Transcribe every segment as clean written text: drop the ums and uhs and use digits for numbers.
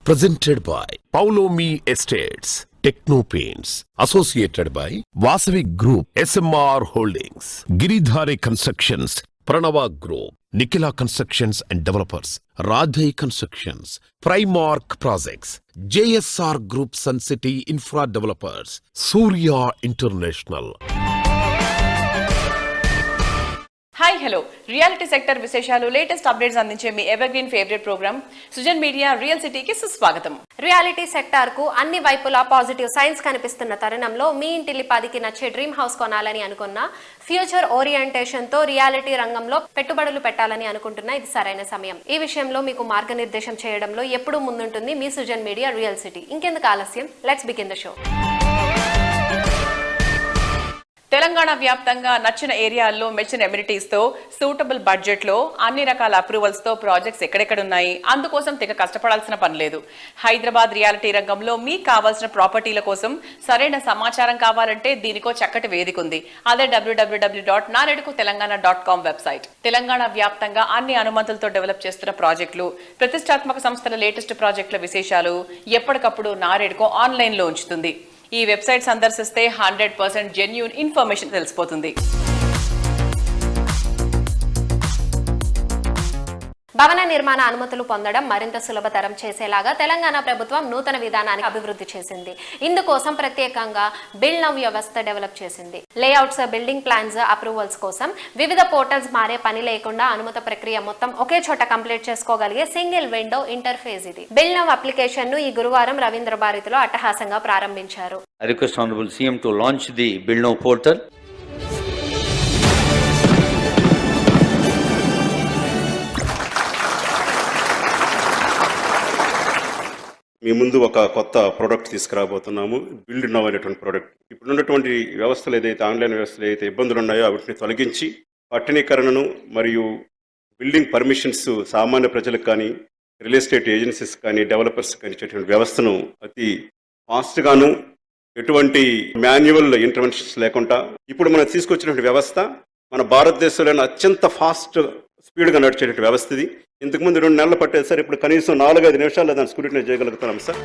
Presented by Paulomi Estates, Techno Paints, associated by Vasavi Group, SMR Holdings, Giridhare Constructions, Pranava Group, Nikhila Constructions and Developers, Radhai Constructions, Primark Projects, JSR Group, Sun City Infra Developers, Surya International. Hi hello reality sector విశేషాలు latest updates అందించే మీ evergreen favourite program Sujan media real సిటీకి సుస్వాగతం. Reality sector కు అన్ని వైపులా positive science కనిపిస్తున్న తరుణంలో మీ ఇంటిల్లిపాదికి నచ్చే డ్రీమ్ హౌస్ కొనాలని అనుకున్న ఫ్యూచర్ ఓరియంటేషన్ తో రియాలిటీ రంగంలో పెట్టుబడులు పెట్టాలని అనుకుంటున్న ఇది సరైన సమయం. ఈ విషయంలో మీకు మార్గనిర్దేశం చేయడంలో ఎప్పుడూ ముందుంటుంది మీ సుజన్ మీడియా రియల్ సిటీ. ఇంకెందుకు ఆలస్యం, let's begin the show. Telangana వ్యాప్తంగా నచ్చిన ఏరియాల్లో మెచ్చిన ఎమ్యూనిటీస్ తో సూటబుల్ బడ్జెట్ లో అన్ని రకాల అప్రూవల్స్ తో ప్రాజెక్ట్స్ ఎక్కడెక్కడున్నాయి, అందుకోసం తెగ కష్టపడాల్సిన పని లేదు. హైదరాబాద్ రియాలిటీ రంగంలో మీకు కావాల్సిన ప్రాపర్టీల కోసం సరైన సమాచారం కావాలంటే దీనికో చక్కటి వేదిక ఉంది. అదే www.naredukutelangana.com వెబ్సైట్. తెలంగాణ వ్యాప్తంగా అన్ని అనుమతులతో డెవలప్ చేస్తున్న ప్రాజెక్టులు, ప్రతిష్టాత్మక సంస్థల లేటెస్ట్ ప్రాజెక్టుల విశేషాలు ఎప్పటికప్పుడు నారెడ్కో ఆన్లైన్ లో ఉంచుతుంది. ఈ వెబ్సైట్ సందర్శిస్తే 100% జెన్యూన్ ఇన్ఫర్మేషన్ తెలిసిపోతుంది. భవన నిర్మాణ అనుమతులు పొందడం మరింత సులభతరం చేసేలాగా తెలంగాణ ప్రభుత్వం నూతన విధానాన్ని అభివృద్ధి చేసింది. ఇందుకోసం ప్రత్యేకంగా బిల్డ్ నౌ వ్యవస్థ డెవలప్ చేసింది. లేఅవుట్స్, బిల్డింగ్ ప్లాన్స్, అప్రూవల్స్ కోసం వివిధ పోర్టల్స్ మారే పని లేకుండా అనుమతి ప్రక్రియ మొత్తం ఒకే చోట కంప్లీట్ చేసుకోగలిగే సింగిల్ విండో ఇంటర్ఫేస్ ఇది. బిల్డ్ నౌ అప్లికేషన్ ను ఈ గురువారం రవీంద్ర భారతిలో అట్టహాసంగా ప్రారంభించారు. I request Honorable CM to launch the Build Now portal. మీ ముందు ఒక కొత్త ప్రోడక్ట్ తీసుకురాబోతున్నాము. బిల్డ్ నౌ అనేటువంటి ప్రోడక్ట్. ఇప్పుడున్నటువంటి వ్యవస్థలు ఏదైతే ఆన్లైన్ వ్యవస్థలు ఏదైతే ఇబ్బందులు ఉన్నాయో వాటిని తొలగించి పట్టణీకరణను మరియు బిల్డింగ్ పర్మిషన్స్ సామాన్య ప్రజలకు కానీ, రియల్ ఎస్టేట్ ఏజెన్సీస్ కానీ, డెవలపర్స్ కానీ ఇచ్చేటువంటి వ్యవస్థను అతి ఫాస్ట్గాను ఎటువంటి మాన్యువల్ ఇంటర్వెన్షన్స్ లేకుండా ఇప్పుడు మనం తీసుకొచ్చినటువంటి వ్యవస్థ మన భారతదేశంలోని అత్యంత ఫాస్ట్ స్పీడ్గా నడిచేటువంటి వ్యవస్థ ఇది. ఇంతకుముందు 2 నెలలు పట్టేది సార్, ఇప్పుడు కనీసం 4-5 నిమిషాల్లో దాన్ని స్క్రూటినై చేయగలుగుతున్నాం సార్.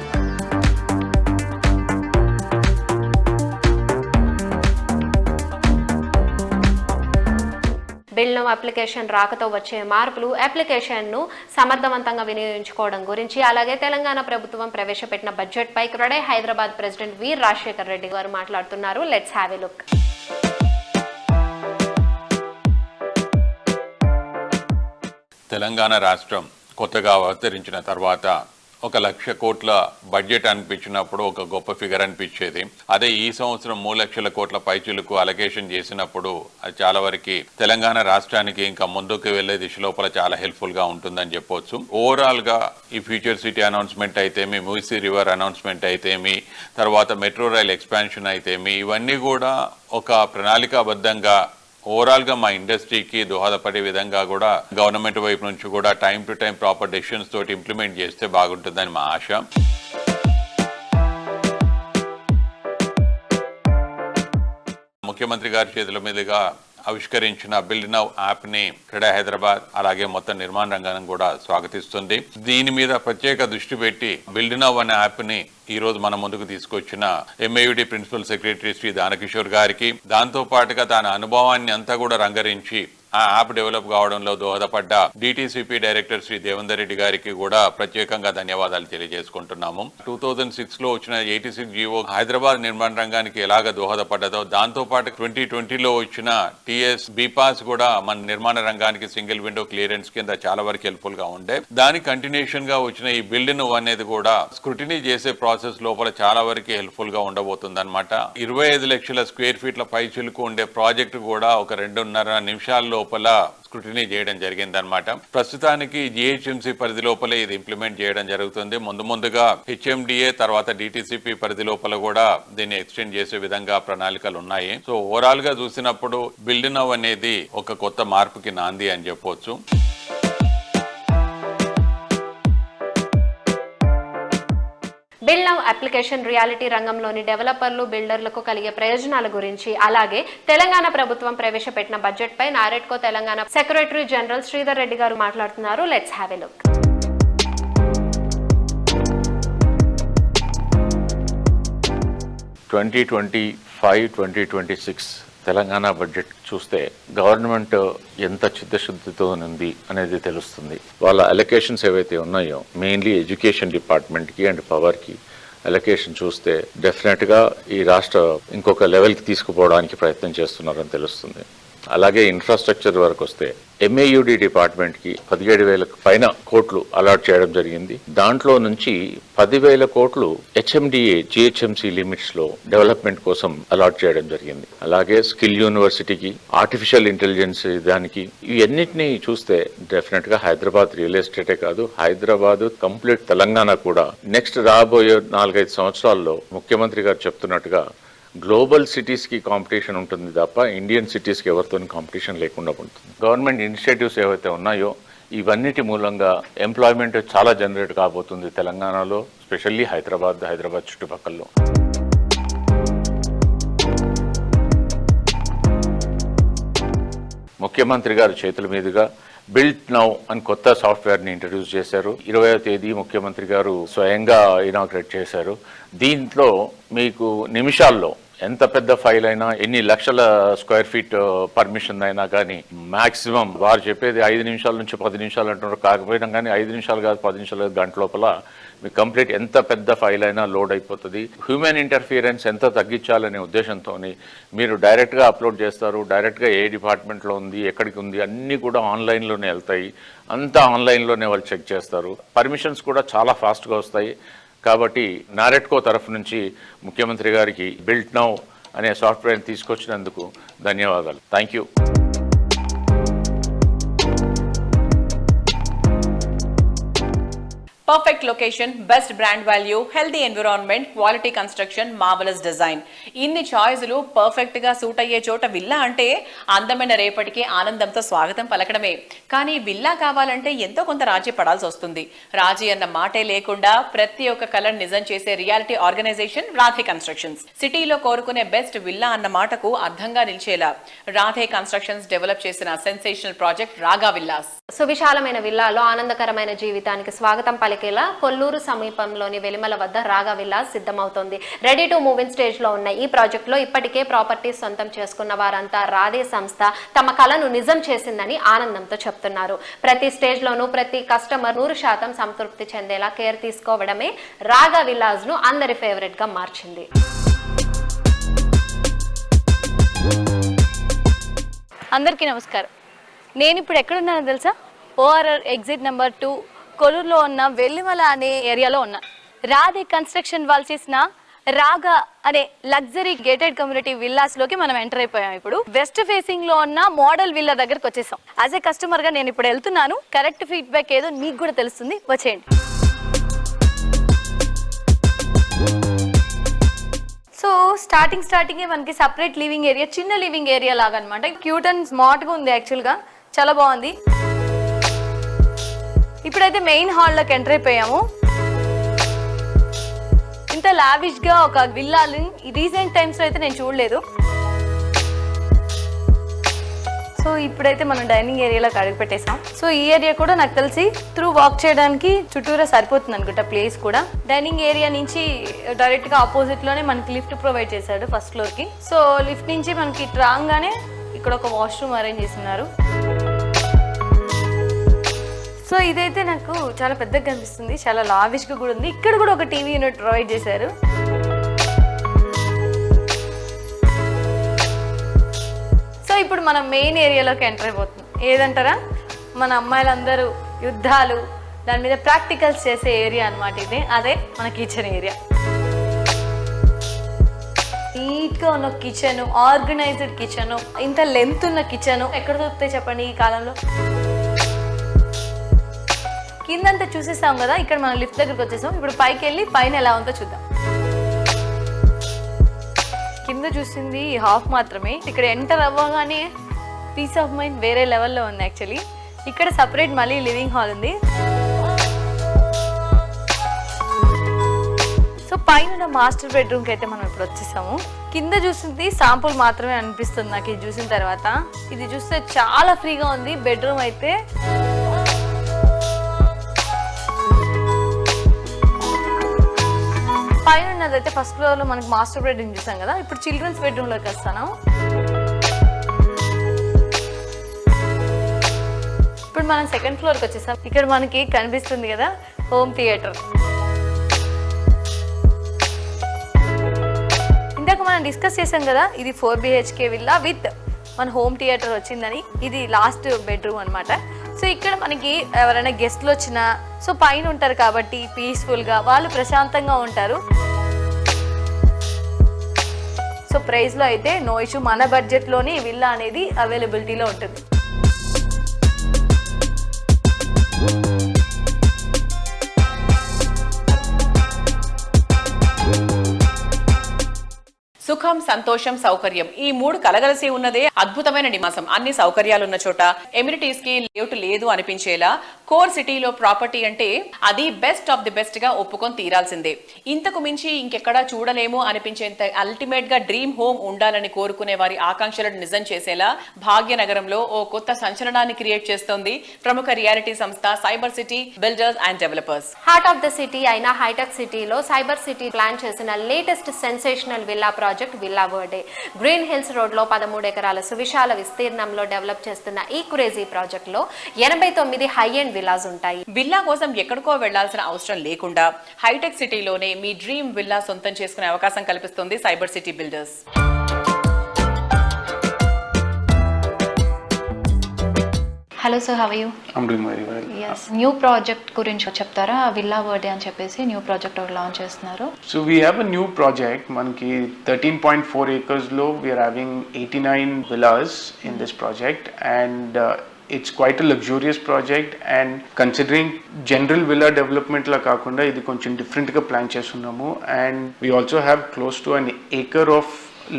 బిల్డ్ నౌ అప్లికేషన్ రాకతో వచ్చే మార్పులు, అప్లికేషన్ ను సమర్థవంతంగా వినియోగించుకోవడం గురించి, అలాగే తెలంగాణ ప్రభుత్వం ప్రవేశపెట్టిన బడ్జెట్ పై క్రెడై హైదరాబాద్ ప్రెసిడెంట్ వీర్ రాజశేఖర్ రెడ్డి గారు మాట్లాడుతున్నారు. Let's have a look. Telangana రాష్ట్రం కొత్తగా అవతరించిన తర్వాత 1,00,000 కోట్ల బడ్జెట్ అనిపించినప్పుడు ఒక గొప్ప ఫిగర్ అనిపించేది. అదే ఈ సంవత్సరం 3,00,000 కోట్ల పైచులకు అలొకేషన్ చేసినప్పుడు అది చాలా వరకు తెలంగాణ రాష్ట్రానికి ఇంకా ముందుకు వెళ్లే దిశలోపల చాలా హెల్ప్ఫుల్ గా ఉంటుందని చెప్పొచ్చు. ఓవరాల్ గా ఈ ఫ్యూచర్ సిటీ అనౌన్స్మెంట్ అయితేమి, మూసీ రివర్ అనౌన్స్మెంట్ అయితేమి, తర్వాత మెట్రో రైల్ ఎక్స్పాన్షన్ అయితేమి, ఇవన్నీ కూడా ఒక ప్రణాళికాబద్ధంగా ఓవరాల్ గా మా ఇండస్ట్రీకి దోహదపడే విధంగా కూడా గవర్నమెంట్ వైపు నుంచి కూడా time to time proper decisions తోటి ఇంప్లిమెంట్ చేస్తే బాగుంటుందని మా ఆశ. ముఖ్యమంత్రి గారి చేతుల మీదుగా ఆవిష్కరించిన బిల్డ్ నౌ యాప్ ని క్రెడై హైదరాబాద్ అలాగే మొత్తం నిర్మాణ రంగం కూడా స్వాగతిస్తుంది. దీని మీద ప్రత్యేక దృష్టి పెట్టి బిల్డ్ నౌ అనే యాప్ ని ఈ రోజు మన ముందుకు తీసుకొచ్చిన MAUD principal secretary Shri Danakishore గారికి, దాంతో పాటుగా తన అనుభవాన్ని అంతా కూడా రంగరించి ఆ యాప్ డెవలప్ కావడంలో దోహదపడ్డ DTCP డైరెక్టర్ శ్రీ దేవేందర్ రెడ్డి గారికి కూడా ప్రత్యేకంగా ధన్యవాదాలు తెలియజేసుకుంటున్నాము. 2006 లో వచ్చిన 86 GO హైదరాబాద్ నిర్మాణ రంగానికి ఎలాగ దోహదపడ్డదో, దాంతో పాటు 2020లో వచ్చిన TS BPAS కూడా మన నిర్మాణ రంగానికి సింగిల్ విండో క్లియరెన్స్ కింద చాలా వరకు హెల్ప్ఫుల్ గా ఉండే. దాని కంటిన్యూషన్ గా వచ్చిన ఈ బిల్డ్ నౌ అనేది కూడా స్క్రూటినీ చేసే ప్రాసెస్ లోపల చాలా వరకు హెల్ప్ఫుల్ గా ఉండబోతుంది అనమాట. 25 లక్షల స్క్వేర్ ఫీట్ల పైచిలుకు ఉండే ప్రాజెక్టు కూడా ఒక 2.5 నిమిషాల్లో లోపల స్క్రూటినీ చేయడం జరిగిందనమాట. ప్రస్తుతానికి GHMC పరిధి లోపలే ఇది ఇంప్లిమెంట్ చేయడం జరుగుతుంది. ముందుగా HMDA తర్వాత DTCP పరిధి లోపల కూడా దీన్ని ఎక్స్టెండ్ చేసే విధంగా ప్రణాళికలు ఉన్నాయి. సో ఓవరాల్ గా చూసినప్పుడు బిల్డ్ నౌ అనేది ఒక కొత్త మార్పుకి నాంది అని చెప్పొచ్చు. బిల్డ్ నౌ అప్లికేషన్ రియాలిటీ రంగంలోని డెవలపర్లు, బిల్డర్లకు కలిగే ప్రయోజనాల గురించి, అలాగే తెలంగాణ ప్రభుత్వం ప్రవేశపెట్టిన బడ్జెట్ పై నారెడ్కో తెలంగాణ సెక్రటరీ జనరల్ శ్రీధర్ రెడ్డి గారు మాట్లాడుతున్నారు. Let's have a look. 2025-2026 Telangana budget చూస్తే గవర్నమెంట్ ఎంత చిత్తశుద్ధితో ఉంది అనేది తెలుస్తుంది. వాళ్ళ అలొకేషన్స్ ఏవైతే ఉన్నాయో మెయిన్లీ ఎడ్యుకేషన్ డిపార్ట్మెంట్కి అండ్ పవర్కి అలొకేషన్ చూస్తే డెఫినెట్గా ఈ రాష్ట్ర ఇంకొక లెవెల్కి తీసుకుపోవడానికి ప్రయత్నం చేస్తున్నారని తెలుస్తుంది. అలాగే ఇన్ఫ్రాస్ట్రక్చర్ వరకు వస్తే MAUD డిపార్ట్మెంట్కి 17,000 పైన కోట్లు అలాట్ చేయడం జరిగింది. దాంట్లో నుంచి 10,000 కోట్లు HMDA GHMC లిమిట్స్లో డెవలప్మెంట్ కోసం అలాట్ చేయడం జరిగింది. అలాగే స్కిల్ యూనివర్సిటీకి, ఆర్టిఫిషియల్ ఇంటెలిజెన్స్ దానికి, ఇవన్నిటినీ చూస్తే డెఫినెట్గా హైదరాబాద్ రియల్ ఎస్టేటే కాదు, హైదరాబాద్ కంప్లీట్ తెలంగాణ కూడా నెక్స్ట్ రాబోయే 4-5 సంవత్సరాల్లో ముఖ్యమంత్రి గారు చెప్తున్నట్టుగా గ్లోబల్ సిటీస్కి కాంపిటీషన్ ఉంటుంది తప్ప ఇండియన్ సిటీస్కి ఎవరితో కాంపిటీషన్ లేకుండా ఉంటుంది. గవర్నమెంట్ ఇనిషియేటివ్స్ ఏవైతే ఉన్నాయో ఇవన్నిటి మూలంగా ఎంప్లాయ్మెంట్ చాలా జనరేట్ కాబోతుంది తెలంగాణలో, స్పెషల్లీ హైదరాబాద్ చుట్టుపక్కల. ముఖ్యమంత్రి గారు చేతుల మీదుగా బిల్ట్ నౌ అని కొత్త సాఫ్ట్వేర్ని ఇంట్రడ్యూస్ చేశారు. 20వ తేదీ ముఖ్యమంత్రి గారు స్వయంగా ఇనాగ్రేట్ చేశారు. దీంట్లో మీకు నిమిషాల్లో ఎంత పెద్ద ఫైల్ అయినా, ఎన్ని లక్షల స్క్వేర్ ఫీట్ పర్మిషన్ అయినా కానీ మాక్సిమం వారు చెప్పేది 5 నిమిషాల నుంచి 10 నిమిషాలు అంటున్నారు. కాకపోయినా కానీ 5 నిమిషాలు కాదు, 10 నిమిషాలు కాదు, గంట లోపల మీకు కంప్లీట్ ఎంత పెద్ద ఫైల్ అయినా లోడ్ అయిపోతుంది. హ్యూమన్ ఇంటర్ఫియరెన్స్ ఎంత తగ్గించాలనే ఉద్దేశంతో మీరు డైరెక్ట్గా అప్లోడ్ చేస్తారు. డైరెక్ట్గా ఏ డిపార్ట్మెంట్లో ఉంది, ఎక్కడికి ఉంది, అన్నీ కూడా ఆన్లైన్లోనే వెళ్తాయి. అంతా ఆన్లైన్లోనే వాళ్ళు చెక్ చేస్తారు. పర్మిషన్స్ కూడా చాలా ఫాస్ట్గా వస్తాయి. కాబట్టి నారెట్కో తరఫు నుంచి ముఖ్యమంత్రి గారికి బిల్ట్ నౌ అనే సాఫ్ట్వేర్ని తీసుకొచ్చినందుకు ధన్యవాదాలు. Thank you. Perfect location, best brand value, healthy environment, quality construction, marvellous design, ఇన్ని చాయిస్లు పర్ఫెక్ట్ గా సూట్ అయ్యే చోట విల్లా అంటే అందమైన రేపటికి ఆనందంతో స్వాగతం పలకడమే. కానీ విల్లా కావాలంటే ఎంతో కొంత రాజీ పడాల్సి వస్తుంది. రాజీ అన్న మాటే లేకుండా ప్రతి ఒక్క కలను నిజం చేసే రియాలిటీ ఆర్గనైజేషన్ రాధే కన్స్ట్రక్షన్స్. సిటీలో కోరుకునే బెస్ట్ విల్లా అన్న మాటకు అర్థంగా నిలిచేలా రాధే కన్స్ట్రక్షన్స్ డెవలప్ చేసిన సెన్సేషనల్ ప్రాజెక్ట్ రాగా విల్లాస్. సువిశాలమైన విల్లాలో ఆనందకరమైన జీవితానికి స్వాగతం పలికేలా కొల్లూరు సమీపంలోని వెలిమల వద్ద రాగా విల్లాస్ సిద్ధమవుతోంది. Ready to move in stage లో ఉన్న ఈ ప్రాజెక్ట్ లో ఇప్పటికే ప్రాపర్టీ సొంతం చేసుకున్న వారంతా రాధే సంస్థ తమ కలను నిజం చేసిందని ఆనందంతో చెప్తున్నారు. ప్రతి స్టేజ్ లోనూ ప్రతి కస్టమర్ 100% సంతృప్తి చెందేలా కేర్ తీసుకోవడమే రాగా విల్లాస్ ను అందరి ఫేవరెట్ గా మార్చింది. అందరికీ నమస్కారం. నేను ఇప్పుడు ఎక్కడున్నానో తెలుసా? ORR ఎగ్జిట్ నెంబర్ 2 కొల్లూరులో ఉన్న వెల్లిమల అనే ఏరియాలో ఉన్నా. రాధే కన్స్ట్రక్షన్ వాళ్ళు చేసిన రాగా అనే లగ్జరీ గేటెడ్ కమ్యూనిటీ విల్లాస్ లోకి మనం ఎంటర్ అయిపోయాం. ఇప్పుడు వెస్ట్ ఫేసింగ్ లో ఉన్న మోడల్ విల్లా దగ్గరకు వచ్చేసాం. యాజ్ ఏ కస్టమర్ గా నేను ఇప్పుడు వెళ్తున్నాను. కరెక్ట్ ఫీడ్బ్యాక్ ఏదో మీకు కూడా తెలుస్తుంది, వచ్చేయండి. సో స్టార్టింగే మనకి సపరేట్ లివింగ్ ఏరియా, చిన్న లివింగ్ ఏరియా లాగా అనమాట. క్యూట్ అండ్ స్మార్ట్ గా ఉంది, యాక్చువల్ గా చాలా బాగుంది. ఇప్పుడైతే మెయిన్ హాల్లోకి ఎంటర్ అయిపోయాము. ఇంత లావిష్ గా ఒక విల్లాని రీసెంట్ టైమ్స్ లో అయితే నేను చూడలేదు. సో ఇప్పుడైతే మనం డైనింగ్ ఏరియాలోకి అడుగు పెట్టేసాం. సో ఈ ఏరియా కూడా నాకు తెలిసి త్రూ వాక్ చేయడానికి చుట్టూరా సరిపోతుంది అనుకుంటా ప్లేస్ కూడా. డైనింగ్ ఏరియా నుంచి డైరెక్ట్ గా ఆపోజిట్ లోనే మనకి లిఫ్ట్ ప్రొవైడ్ చేశాడు ఫస్ట్ ఫ్లోర్ కి. సో లిఫ్ట్ నుంచి మనకి రాగానే ఇక్కడ ఒక వాష్రూమ్ అరేంజ్ చేస్తున్నారు. సో ఇదైతే నాకు చాలా పెద్దగా కనిపిస్తుంది, చాలా లావిష్ గా కూడా ఉంది. ఇక్కడ కూడా ఒక టీవీ యూనిట్ ప్రొవైడ్ చేశారు. సో ఇప్పుడు మనం మెయిన్ ఏరియాలోకి ఎంటర్ అయిపోతుంది. ఏదంటారా, మన అమ్మాయిలందరూ యుద్ధాలు దాని మీద ప్రాక్టికల్స్ చేసే ఏరియా అనమాట ఇది. అదే మన కిచెన్ ఏరియా. నీట్గా ఉన్న కిచెన్, ఆర్గనైజ్డ్ కిచెన్, ఇంత లెంత్ ఉన్న కిచెన్ ఎక్కడ దొరుకుతాయి చెప్పండి ఈ కాలంలో? కిందంతా చూసేసాం కదా, ఇక్కడ మనం లిఫ్ట్ దగ్గరకు వచ్చేసాం. ఇప్పుడు పైకి వెళ్ళి పైన ఎలా ఉందో చూద్దాం. కింద చూసింది హాఫ్ మాత్రమే. ఇక్కడ ఎంటర్ అవ్వగానే పీస్ ఆఫ్ మైండ్ వేరే లెవెల్లో ఉంది యాక్చువల్లీ. ఇక్కడ సపరేట్ మళ్ళీ లివింగ్ హాల్ ఉంది. సో పైన మాస్టర్ బెడ్రూమ్కి అయితే మనం ఇప్పుడు వచ్చేసాము. కింద చూసింది శాంపుల్ మాత్రమే అనిపిస్తుంది నాకు ఇది చూసిన తర్వాత. ఇది చూస్తే చాలా ఫ్రీగా ఉంది బెడ్రూమ్ అయితే. పైన ఉన్నదైతే ఫస్ట్ ఫ్లోర్ లో మనకి మాస్టర్ బెడ్రూమ్ చూసాం కదా, ఇప్పుడు చిల్డ్రన్స్ బెడ్రూమ్ లోకి వస్తాను. ఇప్పుడు మనం సెకండ్ ఫ్లోర్కి వచ్చేసాం. ఇక్కడ మనకి కనిపిస్తుంది కదా హోమ్ థియేటర్. ఇందాక మనం డిస్కస్ చేసాం కదా, ఇది 4 BHK విల్లా విత్ మన హోమ్ థియేటర్ వచ్చిందని. ఇది లాస్ట్ బెడ్రూమ్ అనమాట. సో ఇక్కడ మనకి ఎవరైనా గెస్ట్లు వచ్చినా సో పైన ఉంటారు కాబట్టి పీస్ఫుల్గా వాళ్ళు ప్రశాంతంగా ఉంటారు. సో ప్రైస్లో అయితే నో ఇష్యూ, మన బడ్జెట్లోని విల్లా అనేది అవైలబిలిటీలో ఉంటుంది. సుఖం, సంతోషం, సౌకర్యం ఈ 3 కలగలిసి ఉన్నదే అద్భుతమైన నివాసం. అన్ని సౌకర్యాలున్న చోట ఎమ్యూనిటీస్ కి లేటు లేదు అనిపించేలా కోర్ సిటీలో ప్రాపర్టీ అంటే అది బెస్ట్ ఆఫ్ ది బెస్ట్ గా ఒప్పుకొని తీరాల్సిందే. ఇంతకు మించి ఇంకెక్కడా చూడలేము అనిపించేంత అల్టిమేట్ గా డ్రీమ్ హోమ్ ఉండాలని కోరుకునే వారి ఆకాంక్షలను నిజం చేసేలా భాగ్యనగరంలో ఓ కొత్త సంచలనాన్ని క్రియేట్ చేస్తోంది ప్రముఖ రియాలిటీ సంస్థ cyber city builders and developers. Heart of the city అయిన హైటెక్ సిటీలో సైబర్ సిటీ ప్లాన్ చేసిన latest sensational villa project villa Verde. Green hills road లో 13 ఎకరాల సువిశాల విస్తీర్ణంలో డెవలప్ చేస్తున్న ఈ క్రేజీ ప్రాజెక్ట్ లో 89 హై ఎండ్ విల్లాస్ ఉంటాయి. విల్లా కోసం ఎక్కడికో వెళ్లాల్సిన అవసరం లేకుండా హైటెక్ సిటీలోనే మీ డ్రీమ్ విల్లా సొంతం చేసుకునే అవకాశం కల్పిస్తుంది cyber city builders. Hello sir, how are you? I'm doing very well. Yes. New project గురించి చెప్తారా? విల్లా వర్డే అని చెప్పేసి న్యూ ప్రాజెక్ట్ ఒకటి లాంచ్ చేస్తున్నారు. So we have a new project. Manki 13.4 acres low. We are having 89 villas in this project, and it's quite a luxurious project. And considering general villa development la kakunda, idi koncham different ga plan chestunnamo. And we also have close to an acre of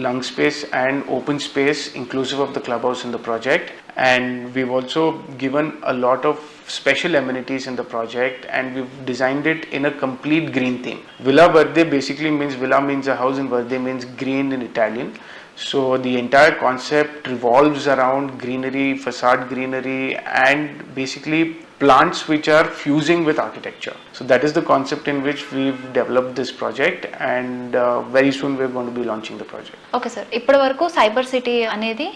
lung space and open space inclusive of the clubhouse in the project. And we've also given a lot of special amenities in the project, and we've designed it in a complete green theme. Villa Verde basically means, villa means a house, and Verde means green in Italian. So the entire concept revolves around greenery, facade greenery, and basically plants which are fusing with architecture. So that is the concept in which we've developed this project, and very soon we're going to be launching the project. Okay sir, ఇప్పటి వరకు cyber city అనేది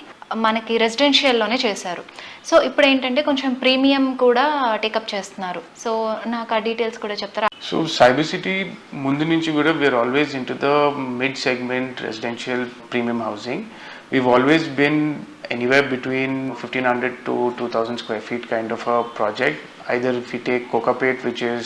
మనకి రెసిడెన్షియల్లోనే చేశారు. So ఇప్పుడు ఏంటంటే కొంచెం premium కూడా take up చేస్తున్నారు. సో నాకు ఆ డీటెయిల్స్ కూడా చెప్తారా? So Cyber City mundu nunchi kuda we are always into the mid segment residential premium housing. We've always been anywhere between 1500 to 2000 square feet kind of a project. Either if we take Kokapet, which is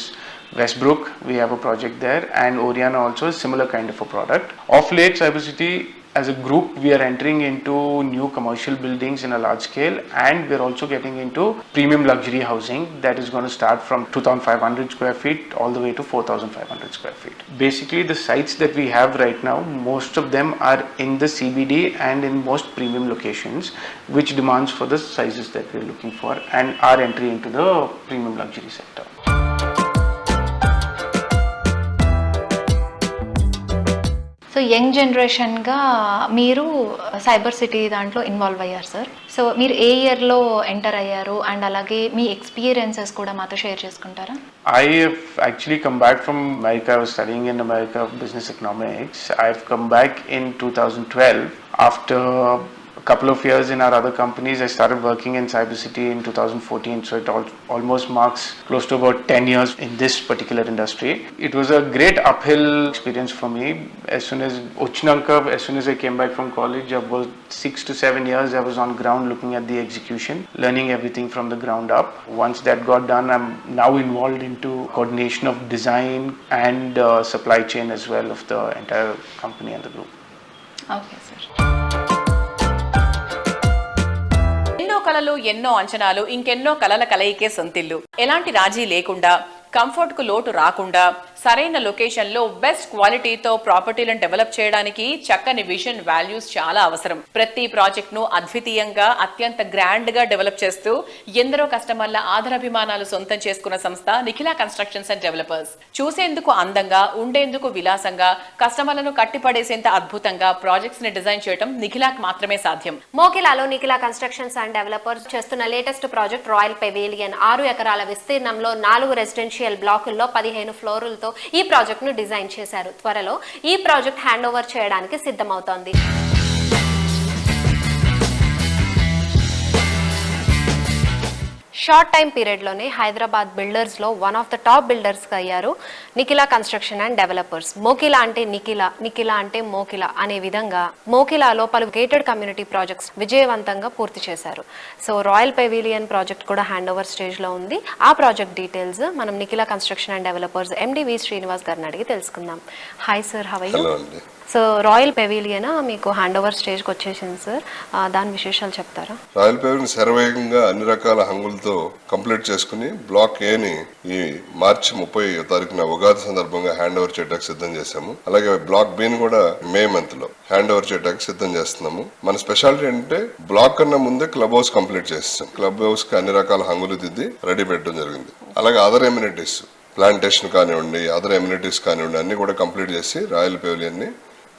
Westbrook, we have a project there, and Oriana also a similar kind of a product. Of late, Cyber City as a group, we are entering into new commercial buildings in a large scale, and we are also getting into premium luxury housing that is going to start from 2500 square feet all the way to 4500 square feet. Basically, the sites that we have right now, most of them are in the CBD and in most premium locations, which demands for the sizes that we are looking for, and our entry into the premium luxury sector. So young జనరేషన్గా మీరు cyber city దాంట్లో involve అయ్యారు sir. So మీరు ఏ ఇయర్లో enter అయ్యారు, and అలాగే మీ experiences కూడా మాతో షేర్ చేసుకుంటారా? I have actually come back from America. I was studying in America business economics. I've come back in 2012 after a couple of years in our other companies. I started working in Cyber City in 2014, so it almost marks close to about 10 years in this particular industry. It was a great uphill experience for me. As soon as I came back from college, about 6 to 7 years I was on ground looking at the execution, learning everything from the ground up. Once that got done, I'm now involved into coordination of design and supply chain as well of the entire company and the group. Okay sir. ఎన్నో కలలు, ఎన్నో అంచనాలు, ఇంకెన్నో కలల కలయికే సొంతిల్లు. ఎలాంటి రాజీ లేకుండా, comfort కు లోటు రాకుండా, సరైన లొకేషన్ లో బెస్ట్ క్వాలిటీతో ప్రాపర్టీలను డెవలప్ చేయడానికి చక్కని విజన్, వాల్యూస్ చాలా అవసరం. ప్రతి ప్రాజెక్ట్ ను అద్వితీయంగా, అత్యంత గ్రాండ్ గా డెవలప్ చేస్తూ ఎందరో కస్టమర్ల ఆదరాభిమానాలు సొంతం చేసుకున్న సంస్థ నిఖిలా కన్స్ట్రక్షన్స్ అండ్ డెవలపర్స్. చూసేందుకు అందంగా, ఉండేందుకు విలాసంగా, కస్టమర్లను కట్టిపడేసేంత అద్భుతంగా ప్రాజెక్ట్స్ ని డిజైన్ చేయడం నిఖిలాకి మాత్రమే సాధ్యం. మోకిలాలో నిఖిలా కన్స్ట్రక్షన్స్ అండ్ డెవలపర్స్ చేస్తున్న లేటెస్ట్ ప్రాజెక్ట్ రాయల్ పెవిలియన్ 6 ఎకరాల విస్తీర్ణంలో 4 రెసిడెన్షియల్ బ్లాకుల్లో 15 ఫ్లోర్లతో ఉద్దేశంతో ఈ ప్రాజెక్ట్ను డిజైన్ చేశారు. త్వరలో ఈ ప్రాజెక్ట్ హ్యాండ్ ఓవర్ చేయడానికి సిద్ధమవుతోంది. షార్ట్ టైం పీరియడ్లోనే హైదరాబాద్ బిల్డర్స్లో వన్ ఆఫ్ ద టాప్ బిల్డర్స్గా అయ్యారు Nikhila construction and developers. Mokila అంటే నిఖిలా, నిఖిలా అంటే మోకిలా అనే విధంగా మోకిలాలో పలు గేటెడ్ కమ్యూనిటీ ప్రాజెక్ట్స్ విజయవంతంగా పూర్తి చేశారు. సో రాయల్ పెవిలియన్ ప్రాజెక్ట్ కూడా హ్యాండ్ ఓవర్ స్టేజ్లో ఉంది. ఆ ప్రాజెక్ట్ డీటెయిల్స్ మనం Nikhila construction and developers MD V Srinivas గారిని అడిగి తెలుసుకుందాం. Hi sir, how are you? So royal pavilion మీకు హ్యాండ్ ఓవర్ స్టేజ్కి వచ్చేసింది సార్, దాని విశేషాలు చెప్తారా? రాయల్ పెవిలియన్ శరవేగంగా అన్ని రకాల హంగులతో కంప్లీట్ చేసుకుని బ్లాక్ ఏని ఈ మార్చి 30వ తారీఖున ఉగాది సందర్భంగా హ్యాండ్ ఓవర్ చేయడానికి సిద్ధం చేశాము. అలాగే బ్లాక్ బి ని కూడా మే మంత్ లో హ్యాండ్ ఓవర్ చేయడానికి సిద్ధం చేస్తున్నాము. మన స్పెషాలిటీ అంటే బ్లాక్ కన్నా ముందే క్లబ్ హౌస్ కంప్లీట్ చేస్తాం. క్లబ్ హౌస్ కి అన్ని రకాల హంగులు దిద్ది రెడీ పెట్టడం జరిగింది. అలాగే అదర్ ఎమ్యూనిటీస్ ప్లాంటేషన్ కానివ్వండి, అదర్ ఎమ్యూనిటీస్ కానివ్వండి అన్ని కూడా కంప్లీట్ చేసి రాయల్ పెవిలియన్ ని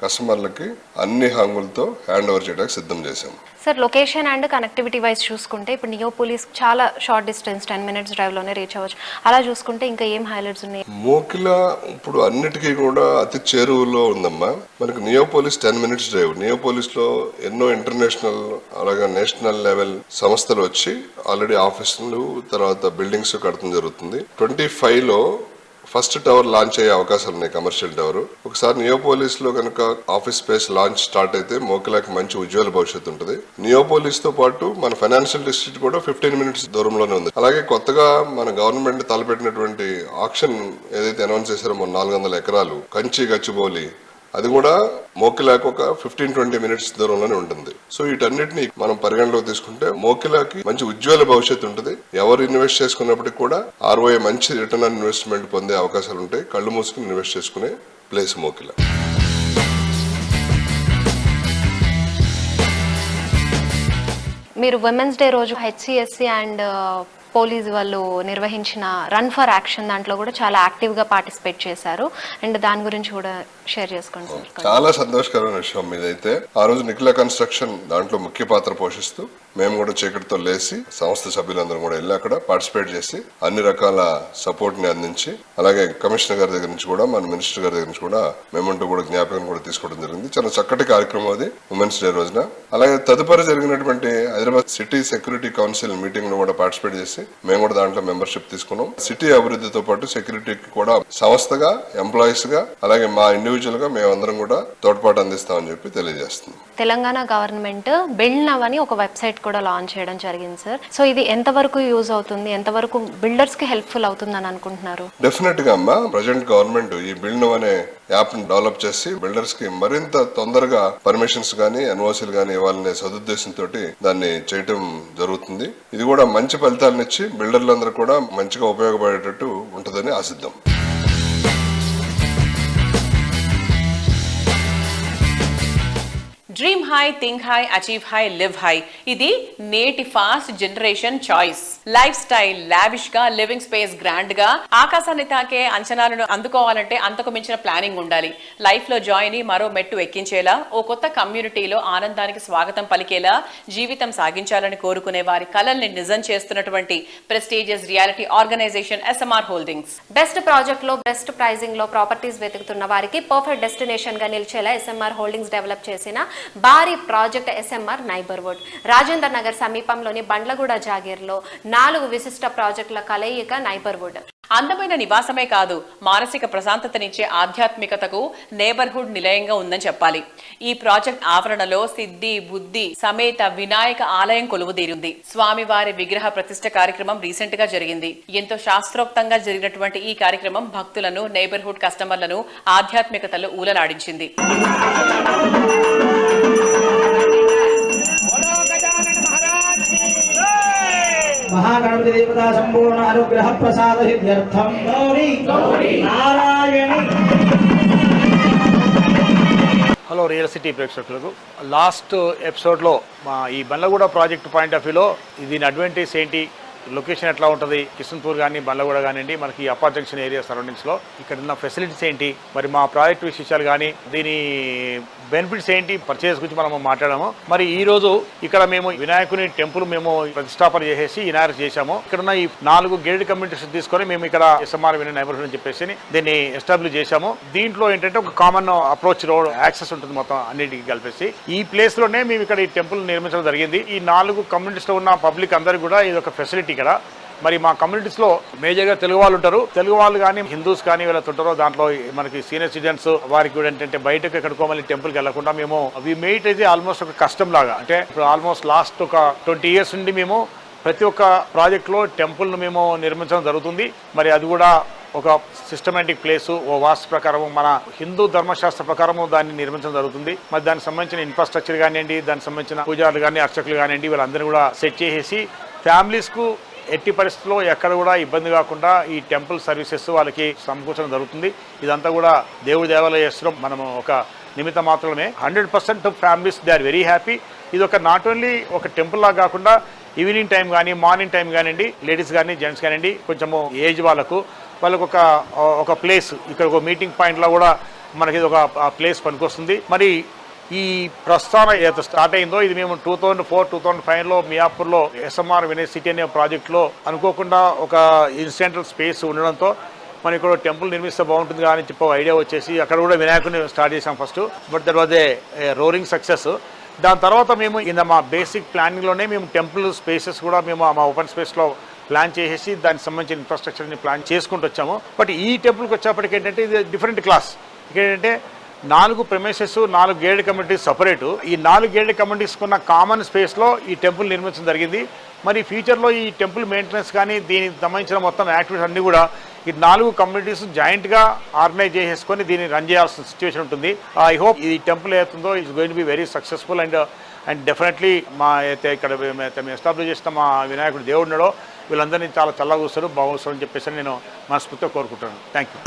కస్టమర్లకి అన్ని హంగులతో హ్యాండ్ ఓవర్ చేయడానికి సిద్ధం చేశాము. Sir location and connectivity wise చూసుకుంటే ఇప్పుడు నియోపోలిస్ చాలా షార్ట్ డిస్టెన్స్ 10 minutes డ్రైవ్లోనే రీచ్ అవ్వచ్చు. అలా చూసుకుంటే ఇంకా ఏం హైలైట్స్ ఉన్నాయి? మోకిలా ఇప్పుడు అన్నిటికీ కూడా అతి చేరువలో ఉందమ్మా. మనకి నియోపోలిస్ 10 minutes డ్రైవ్. నియోపోలిస్ లో ఎన్నో ఇంటర్నేషనల్ అలాగే నేషనల్ లెవెల్ సంస్థలు వచ్చి ఆల్రెడీ ఆఫీసులు తర్వాత బిల్డింగ్స్ కడతం జరుగుతుంది. 25 లో ఫస్ట్ టవర్ లాంచ్ అయ్యే అవకాశాలు ఉన్నాయి, కమర్షియల్ టవర్. ఒకసారి నియోపోలిస్ లో కనుక ఆఫీస్ స్పేస్ లాంచ్ స్టార్ట్ అయితే మోకిలాకి మంచి ఉజ్వల భవిష్యత్తు ఉంటుంది. నియోపోలిస్ తో పాటు మన ఫైనాన్షియల్ డిస్ట్రిక్ట్ కూడా 15 minutes దూరంలోనే ఉంది. అలాగే కొత్తగా మన గవర్నమెంట్ తలపెట్టినటువంటి ఆక్షన్ ఏదైతే అనౌన్స్ చేశారో 400 ఎకరాలు కంచి గచ్చిబౌలి, అది కూడా మోకిలాకి ఒక 15-20 minutes దూరంలోనే ఉంటుంది. సో వీటన్నిటిని మనం పరిగణలోకి తీసుకుంటే మోకిలాకి మంచి ఉజ్వల భవిష్యత్తు ఉంటుంది. ఎవరు ఇన్వెస్ట్ చేసుకున్నప్పటికీ కూడా ROI మంచి రిటర్న్ ఆన్ ఇన్వెస్ట్మెంట్ పొందే అవకాశాలు ఉంటాయి. కళ్ళు మూసుకుని ఇన్వెస్ట్ చేసుకునే ప్లేస్ మోకిలా. మీరు ఉమెన్స్ డే రోజు HCSC అండ్ పోలీస్ వాళ్ళు నిర్వహించిన రన్ ఫర్ యాక్షన్ దాంట్లో కూడా చాలా యాక్టివ్గా పార్టిసిపేట్ చేశారు. అండ్ దాని గురించి కూడా షేర్ చేసుకోండి సార్. చాలా సంతోషకరమైన విషయం మీదైతే. ఆ రోజు నిఖిలా కన్స్ట్రక్షన్ దాంట్లో ముఖ్య పాత్ర పోషిస్తూ మేము కూడా చీకటితో లేసి సంస్థ సభ్యులందరం కూడా వెళ్ళి అక్కడ పార్టిసిపేట్ చేసి అన్ని రకాల సపోర్ట్ ని అందించి, అలాగే కమిషనర్ గారి దగ్గర నుంచి కూడా మన మినిస్టర్ గారి దగ్గర నుంచి కూడా మేమంటూ కూడా జ్ఞాపకం కూడా తీసుకోవడం జరిగింది. చాలా చక్కటి కార్యక్రమం అది ఉమెన్స్ డే రోజున. అలాగే తదుపరి జరిగినటువంటి Hyderabad city security council meeting లో కూడా పార్టిసిపేట్ చేసి మేము కూడా దాంట్లో మెంబర్షిప్ తీసుకున్నాం. సిటీ అభివృద్ధితో పాటు సెక్యూరిటీకి కూడా సంస్థగా, ఎంప్లాయీస్ గా, అలాగే మా ఇండివిజువల్ గా మేమందరం కూడా తోడ్పాటు అందిస్తామని చెప్పి తెలియజేస్తున్నాం. తెలంగాణ గవర్నమెంట్ బిల్డ్ నవ్ అని ఒక వెబ్సైట్ కూడా లాంచ్ చేయడం జరిగింది సార్. సో ఇది ఎంతవరకు యూజ్ అవుతుంది, ఎంతవరకు బిల్డర్స్ కి హెల్ప్ఫుల్ అవుతుందని అనుకుంటున్నారు? డెఫినెట్ గా అమ్మా, ప్రజెంట్ గవర్నమెంట్ ఈ బిల్డ్ నవ్ అనే యాప్ ని డెవలప్ చేసి బిల్డర్స్ కి మరింత తొందరగా పర్మిషన్స్ గానీ ఎన్ఓసీలు గానీ ఇవ్వాలనే సదుద్దేశంతో దాన్ని చేయటం జరుగుతుంది. ఇది కూడా మంచి ఫలితాలనిచ్చి బిల్డర్లందరూ కూడా మంచిగా ఉపయోగపడేటట్టు ఉంటుందని ఆశిద్దాం. Dream high, think high, achieve high, live high. ఇది నేటి fast generation choice. Life style lavish గా, లివింగ్ స్పేస్ గ్రాండ్ గా, ఆకాశాన్ని తాకే అంచనాలను అందుకోవాలంటే అంతకు మించిన ప్లానింగ్ ఉండాలి. లైఫ్ లో జాయ్ ని మరో మెట్టు ఎక్కించేలా, ఓ కొత్త కమ్యూనిటీలో ఆనందానికి స్వాగతం పలికేలా జీవితం సాగించాలని కోరుకునే వారి కలల్ని నిజం చేస్తున్నటువంటి prestigious reality organization SMR holdings. Best project లో, బెస్ట్ ప్రైజింగ్ లో ప్రాపర్టీస్ వెతుకుతున్న వారికి పర్ఫెక్ట్ డెస్టినేషన్ గా నిలిచేలా SMR హోల్డింగ్స్ డెవలప్ చేసిన భారీ project SMR neighbourhood. Rajender Nagar సమీపంలోని బండ్లగూడ జాగీర్లో 4 విశిష్ట ప్రాజెక్టుల కలయిక నైబర్హుడ్. అందమైన నివాసమే కాదు, మానసిక ప్రశాంతతనిచ్చే ఆధ్యాత్మికతకు నేబర్హుడ్ నిలయంగా ఉందని చెప్పాలి. ఈ ప్రాజెక్ట్ ఆవరణలో సిద్ధి బుద్ధి సమేత వినాయక ఆలయం కొలువుదీరింది. స్వామివారి విగ్రహ ప్రతిష్ఠ కార్యక్రమం రీసెంట్ గా జరిగింది. ఎంతో శాస్త్రోక్తంగా జరిగినటువంటి ఈ కార్యక్రమం భక్తులను, నేబర్హుడ్ కస్టమర్లను ఆధ్యాత్మికతలో ఊలలాడించింది. महागणपति देवता संपूर्ण अनुग्रह प्रसाद सिद्ध्यर्थम नारायणी. హలో రియల్ సిటీ ప్రేక్షకులకు, లాస్ట్ ఎపిసోడ్లో మా ఈ బండ్లగూడ ప్రాజెక్ట్ పాయింట్ ఆఫ్ వ్యూలో దీని అడ్వాంటేజ్ ఏంటి, లొకేషన్ ఎట్లా ఉంటుంది, కిషన్పూర్ కానీ బండ్లగూడ కానివ్వండి, మనకి అప్పర్ జంక్షన్ ఏరియా సరౌండింగ్స్లో ఇక్కడ ఉన్న ఫెసిలిటీస్ ఏంటి, మరి మా ప్రాజెక్ట్ విశేషాలు కానీ దీని బెనిఫిట్స్ ఏంటి, పర్చేస్ గురించి మనం మాట్లాడాము. మరి ఈ రోజు ఇక్కడ మేము వినాయకుని టెంపుల్ మేము ప్రతిష్టాపన చేసేసి ఇనాగరేట్ చేశాము. ఇక్కడ ఉన్న ఈ 4 గేటెడ్ కమ్యూనిటీస్ తీసుకొని మేము ఇక్కడ SMR వినయ్ నైబర్హుడ్ అని చెప్పేసి దీన్ని ఎస్టాబ్లిష్ చేశాము. దీంట్లో ఏంటంటే ఒక కామన్ అప్రోచ్ రోడ్ యాక్సెస్ ఉంటుంది మొత్తం అన్నిటికీ కలిపేసి. ఈ ప్లేస్ లోనే మేము ఇక్కడ ఈ టెంపుల్ నిర్మించడం జరిగింది. ఈ 4 కమ్యూనిటీస్ లో ఉన్న పబ్లిక్ అందరికీ కూడా ఇది ఒక ఫెసిలిటీ ఇక్కడ. మరి మా కమ్యూనిటీస్ లో మేజర్గా తెలుగు వాళ్ళు ఉంటారు. తెలుగు వాళ్ళు కానీ హిందూస్ కానీ వీళ్ళతో ఉంటారో దాంట్లో మనకి సీనియర్ సిటిజన్స్ వారికి కూడా ఏంటంటే బయటకు ఎక్కడికో మళ్ళీ టెంపుల్కి వెళ్లకుండా మేము వి మేట్ అయితే ఆల్మోస్ట్ ఒక కస్టమ్ లాగా, అంటే ఇప్పుడు ఆల్మోస్ట్ లాస్ట్ ఒక 20 years నుండి మేము ప్రతి ఒక్క ప్రాజెక్ట్లో టెంపుల్ను మేము నిర్మించడం జరుగుతుంది. మరి అది కూడా ఒక సిస్టమేటిక్ ప్లేసు, ఓ వాస్తు ప్రకారం మన హిందూ ధర్మశాస్త్ర ప్రకారము దాన్ని నిర్మించడం జరుగుతుంది. మరి దానికి సంబంధించిన ఇన్ఫ్రాస్ట్రక్చర్ కానివ్వండి, దానికి సంబంధించిన పూజారులు కానీ అర్చకులు కానివ్వండి, వీళ్ళందరూ కూడా సెట్ చేసేసి ఫ్యామిలీస్కు ఎట్టి పరిస్థితుల్లో ఎక్కడ కూడా ఇబ్బంది కాకుండా ఈ టెంపుల్ సర్వీసెస్ వాళ్ళకి సమకూర్చడం జరుగుతుంది. ఇదంతా కూడా దేవుడి దేవాలయ చేస్తున్నాం మనము ఒక నిమిత్త మాత్రమే. 100% families they are very happy. ఇది ఒక నాట్ ఓన్లీ ఒక టెంపుల్ లాగా కాకుండా ఈవినింగ్ టైం కానీ మార్నింగ్ టైం కానివ్వండి, లేడీస్ కానీ జెంట్స్ కానివ్వండి, కొంచెము ఏజ్ వాళ్ళకు ఒక ప్లేస్ ఇక్కడ ఒక మీటింగ్ పాయింట్లో కూడా మనకి ఇది ఒక ప్లేస్ పనికొస్తుంది. మరి ఈ ప్రస్థానం ఏదైతే స్టార్ట్ అయిందో ఇది మేము 2004-2005లో మియాపూర్లో SMR వినయ్ సిటీ అనే ప్రాజెక్టులో అనుకోకుండా ఒక ఇన్సిడెంటల్ స్పేస్ ఉండడంతో మనం ఇక్కడ టెంపుల్ నిర్మిస్తే బాగుంటుంది అని చెప్పి ఐడియా వచ్చేసి అక్కడ కూడా వినాయకుని స్టార్ట్ చేసాం first. But that was a roaring success. దాని తర్వాత మేము మా బేసిక్ ప్లానింగ్లోనే మేము టెంపుల్ స్పేసెస్ కూడా మేము మా ఓపెన్ స్పేస్లో ప్లాన్ చేసేసి దానికి సంబంధించిన ఇన్ఫ్రాస్ట్రక్చర్ని ప్లాన్ చేసుకుంటూ వచ్చాము. బట్ ఈ టెంపుల్కి వచ్చేప్పటికి ఏంటంటే ఇది డిఫరెంట్ క్లాస్. ఇక్కడ ఏంటంటే 4 ప్రెమిసెస్, 4 గేటెడ్ కమ్యూనిటీస్ సపరేటు. ఈ 4 గేటెడ్ కమ్యూనిటీస్కి ఉన్న కామన్ స్పేస్లో ఈ టెంపుల్ నిర్మించడం జరిగింది. మరి ఫ్యూచర్లో ఈ టెంపుల్ మెయింటెనెన్స్ కానీ దీనికి సంబంధించిన మొత్తం యాక్టివిటీస్ అన్నీ కూడా ఈ 4 కమ్యూనిటీస్ జాయింట్గా ఆర్గనైజ్ చేసేసుకొని దీన్ని రన్ చేయాల్సిన సిచ్యువేషన్ ఉంటుంది. ఐ హోప్ ఈ టెంపుల్ ఏతుందో it's going to be very successful and definitely మా అయితే ఇక్కడ మేము ఎస్టాబ్లిష్ చేసిన మా వినాయకుడు దేవుడున్నాడో వీళ్ళందరినీ చాలా చల్లగా చూస్తారు, బాగుస్తారు అని చెప్పేసి నేను మనస్ఫూర్తిగా కోరుకుంటున్నాను. Thank you.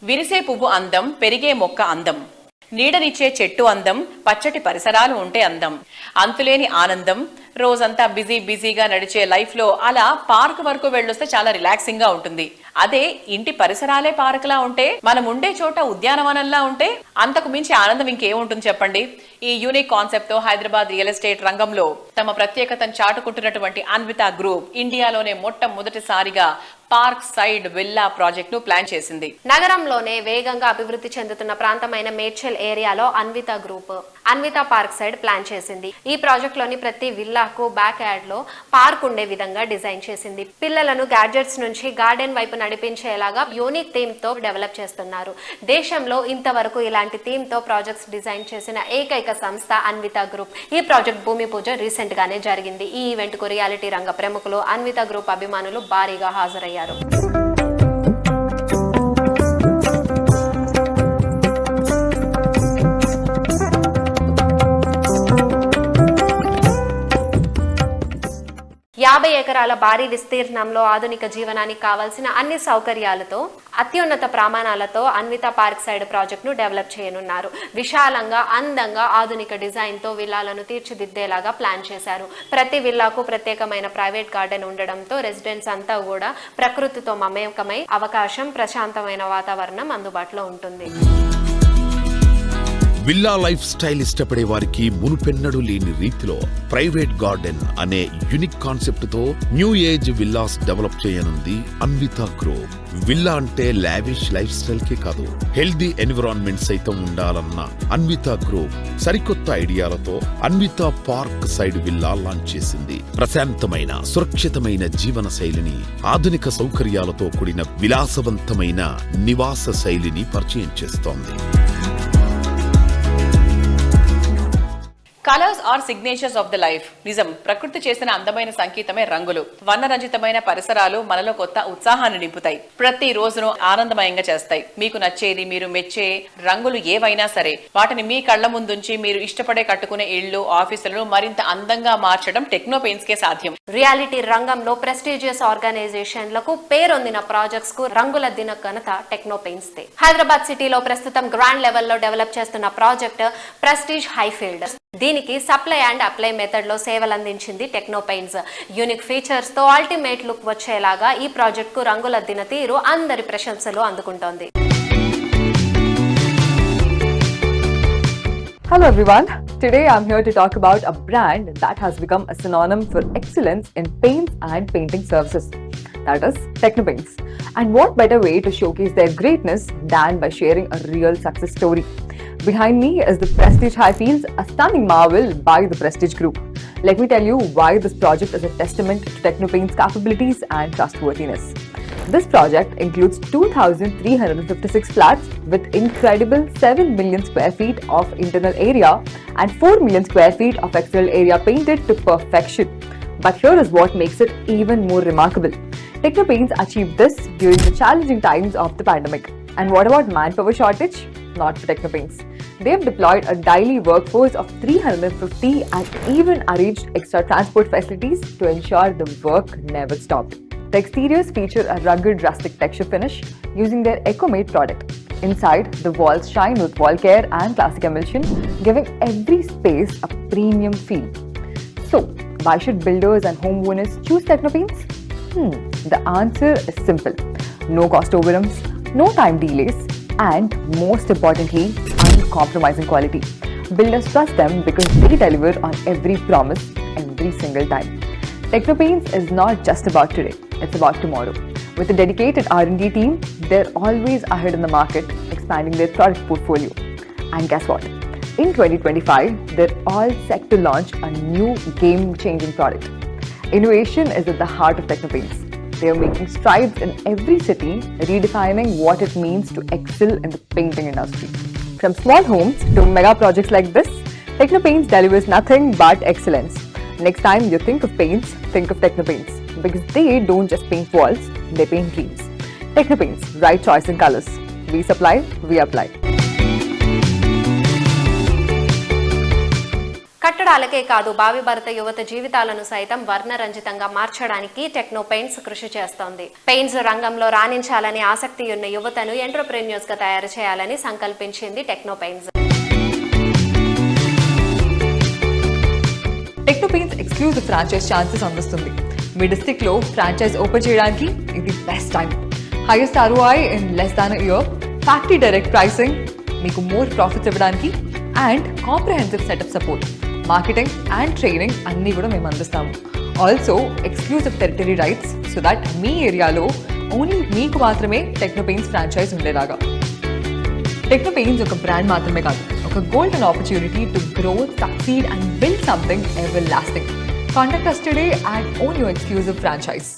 విరిసే పువ్వు అందం, పెరిగే మొక్క అందం, నీడనిచ్చే చెట్టు అందం, పచ్చటి పరిసరాలు ఉంటే అందం, అంతులేని ఆనందం. రోజంతా బిజీగా నడిచే లైఫ్ లో అలా పార్క్ వరకు వెళ్ళొస్తే చాలా రిలాక్సింగ్ గా ఉంటుంది. అదే ఇంటి పరిసరాలే పార్క్ లా ఉంటే, మనం ఉండే చోట ఉద్యానవనంలా ఉంటే అంతకు మించి ఆనందం ఇంకేముంటుంది చెప్పండి. ఈ యూనిక్ కాన్సెప్ట్ తో హైదరాబాద్ రియల్ ఎస్టేట్ రంగంలో తమ ప్రత్యేకతను చాటుకుంటున్నటువంటి అన్విత గ్రూప్ ఇండియాలోనే మొట్టమొదటిసారిగా పార్క్ సైడ్ విల్లా ప్రాజెక్ట్ ను ప్లాన్ చేసింది. నగరంలోనే వేగంగా అభివృద్ధి చెందుతున్న ప్రాంతమైన మేడ్చల్ ఏరియాలో Anvita group Anvita park side plan చేసింది. ఈ ప్రాజెక్ట్ లోని ప్రతి విల్లాకు బ్యాక్ యార్డ్ లో పార్క్ ఉండే విధంగా డిజైన్ చేసింది. పిల్లలను గ్యాడ్జెట్స్ నుంచి గార్డెన్ వైపు నడిపించేలాగా యూనిక్ థీమ్ తో డెవలప్ చేస్తున్నారు. దేశంలో ఇంతవరకు ఇలాంటి థీమ్ తో ప్రాజెక్ట్స్ డిజైన్ చేసిన ఏకైక సంస్థ అన్విత గ్రూప్. ఈ ప్రాజెక్ట్ భూమి పూజ రీసెంట్ గానే జరిగింది. ఈ ఈవెంట్ కు రియాలిటీ రంగ ప్రముఖులు, అన్విత గ్రూప్ అభిమానులు భారీగా హాజరయ్యారు. యాభై ఎకరాల భారీ విస్తీర్ణంలో ఆధునిక జీవనానికి కావాల్సిన అన్ని సౌకర్యాలతో అత్యున్నత ప్రమాణాలతో అన్విత పార్క్ సైడ్ ప్రాజెక్ట్ ను డెవలప్ చేయనున్నారు. విశాలంగా, అందంగా, ఆధునిక డిజైన్ తో విల్లాలను తీర్చిదిద్దేలాగా ప్లాన్ చేశారు. ప్రతి విల్లాకు ప్రత్యేకమైన ప్రైవేట్ గార్డెన్ ఉండడంతో రెసిడెంట్స్ అంతా కూడా ప్రకృతితో మమేకమై అవకాశం, ప్రశాంతమైన వాతావరణం అందుబాటులో ఉంటుంది. విల్లా లైఫ్ స్టైల్ ఇష్టపడే వారికి మునుపెన్నడూ లేని రీతిలో ప్రైవేట్ గార్డెన్ అనే యూనిక్ కాన్సెప్ట్ తో న్యూ ఏజ్ విల్లాస్ డెవలప్ చేయనుంది అన్విత గ్రూప్. విల్లా అంటే లావిష్ లైఫ్ స్టైల్ కే కాదు, హెల్దీ ఎన్విరాన్మెంట్ సైతం ఉండాలన్న అన్విత గ్రూప్ సరికొత్త ఐడియాలతో Anvita park side villa launch చేసింది. ప్రశాంతమైన, సురక్షితమైన జీవన శైలిని, ఆధునిక సౌకర్యాలతో కూడిన విలాసవంతమైన నివాస శైలిని పరిచయం చేస్తోంది. Colours are signatures of the life. నిజం, ప్రకృతి చేసిన అందమైన సంకేతమే రంగులు. వర్ణరంజితమైన పరిసరాలు మనలో కొత్త ఉత్సాహాన్ని నింపుతాయి, ప్రతి రోజును ఆనందమయంగా చేస్తాయి. మీకు నచ్చేది, మీరు మెచ్చే రంగులు ఏవైనా సరే వాటిని మీ కళ్ల ముందుంచి మీరు ఇష్టపడే కట్టుకునే ఇళ్లు, ఆఫీసులను మరింత అందంగా మార్చడం టెక్నో పెయింట్స్ కే సాధ్యం. రియాలిటీ రంగంలో ప్రెస్టీజియస్ ఆర్గనైజేషన్లకు పేరొందిన ప్రాజెక్ట్స్ కు రంగులద్దిన ఘనత టెక్నో పెయింట్స్ దే. హైదరాబాద్ సిటీలో ప్రస్తుతం గ్రాండ్ లెవెల్లో డెవలప్ చేస్తున్న ప్రాజెక్ట్ ప్రెస్టీజ్ హైఫీల్డ్. దీనికి సప్లై అండ్ అప్లై మెథడ్ లో సేవలు అందించింది టెక్నో పెయింట్స్. యూనిక్ ఫీచర్స్ తో అల్టిమేట్ లుక్ వచ్చేలాగా ఈ ప్రాజెక్ట్ కు రంగులద్దిన తీరు అందరి ప్రశంసలు అందుకుంటోంది. Hello everyone, today I'm here to talk about a brand that has become a synonym for excellence in paints and painting services. That is Techno Paints. And what better way to showcase their greatness than by sharing a real success story. Behind me is the Prestige Highfields, a stunning marvel by the Prestige Group. Let me tell you why this project is a testament to Techno Paints' capabilities and trustworthiness. This project includes 2,356 flats with incredible 7 million square feet of internal area and 4 million square feet of external area painted to perfection. But here is what makes it even more remarkable. Techno Paints achieved this during the challenging times of the pandemic. And what about manpower shortage? Not for Techno Paints. They've deployed a daily workforce of 350 and even arranged extra transport facilities to ensure the work never stopped. The exteriors feature a rugged rustic texture finish using their EcoMate product. Inside, the walls shine with wall care and classic emulsion, giving every space a premium feel. So, why should builders and homeowners choose Techno Paints? The answer is simple. No cost overruns, no time delays, and most importantly, uncompromising quality. Builders trust them because they deliver on every promise every single time. Techno Paints is not just about today, it's about tomorrow. With a dedicated R&D team, they're always ahead in the market, expanding their product portfolio. And guess what? In 2025, they're all set to launch a new game-changing product. Innovation is at the heart of Techno Paints. They are making strides in every city, redefining what it means to excel in the painting industry. From small homes to mega projects like this, Techno Paints delivers nothing but excellence. Next time you think of paints, think of Techno Paints. Because they don't just paint walls, they paint dreams. Techno Paints, right choice in colors. We supply, we apply. కట్టడాలకే కాదు, భావి భారత యువత జీవితాలను సైతం వర్ణరంజితంగా మార్చడానికి techno paints కృషి చేస్తోంది. Paints రంగంలో రాణించాలని ఆసక్తి ఉన్న యువతను ఎంటర్‌ప్రెన్యూర్స్ గా తయారు చేయాలని సంకల్పించింది techno paints. Techno paints exclusive franchise chances అందిస్తుంది. మీ డిస్ట్రిక్ట్ లో ఫ్రాంచైజ్ ఓపెన్ చేయడానికి ఇది best time. Highest ROI in less than year, factory direct pricing, మీకు మోర్ ప్రాఫిట్స్ ఇవ్వడానికి and comprehensive setup support, marketing and training అన్నీ కూడా మేము అందిస్తాము. Also exclusive territory rights so that మీ ఏరియాలో ఓన్లీ మీకు మాత్రమే టెక్నో పెయింట్స్ ఫ్రాంచైజ్ ఉండేలాగా. టెక్నో పెయింట్స్ ఒక బ్రాండ్ మాత్రమే కాదు, ఒక golden opportunity to grow, succeed and build something ever lasting. Contact us today and own your exclusive franchise.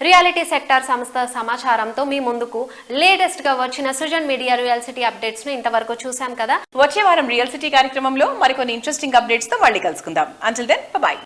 Reality sector సంస్థ సమాచారంతో మీ ముందుకు లేటెస్ట్ గా వచ్చిన Srujan media real city updates ను ఇంతవరకు చూసాం కదా. వచ్చే వారం రియల్ సిటీ కార్యక్రమంలో మరికొన్ని ఇంట్రెస్టింగ్ అప్డేట్స్ తో మళ్ళీ కలుసుకుందాం. Until then, bye bye.